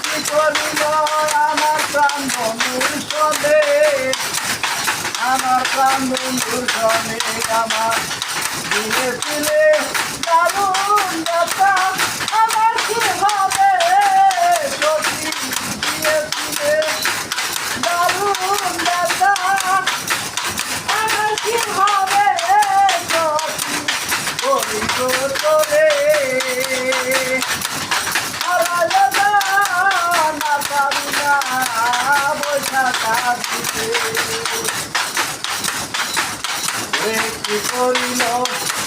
কি করিল আমার প্রাণ বন্ধুর সনে, আমার প্রাণ বন্ধুর সনে আমার দিয়েছিলে দারুণ ব্যথা, আমার কি হবে সত্যি দিয়েছিলে দারুণ ব্যথা, আমার কি হবে সত্যি করিল তোরে।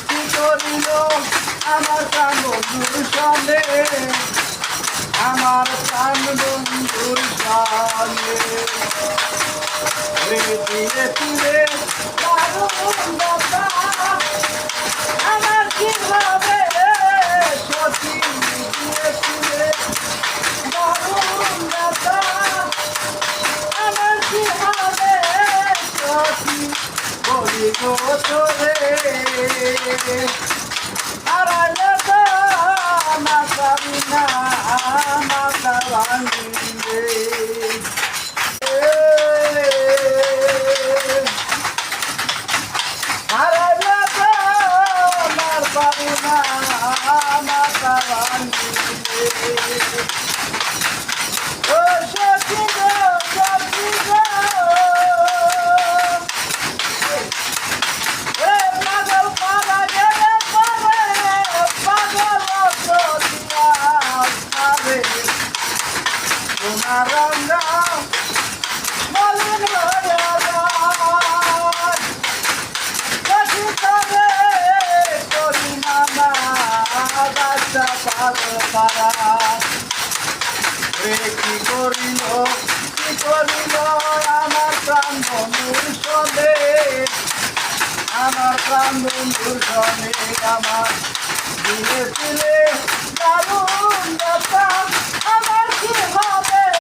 কি করিল আমার প্রাণ বন্ধুর সনে, আমার প্রাণ বন্ধুর সনে ধীরে ধীরে আমার কি হবে সতী দিয়েছিলে দারুণ ব্যথা, আমার কি হবে সতী বলি গো তোরে। আড়ালে না পাবি না মাথা ভাঙিলে, আড়ালে না পাবি না মাথা ভাঙিলে। ও সখী গো সখী গো রঙ্গা মলিন করি মামা বাচ্চা পাগল পারা। কি করিল আমার প্রাণ বন্ধুর সনে, আমার প্রাণ বন্ধুর সনে আমার দিয়েছিলে দারুণ ব্যথা,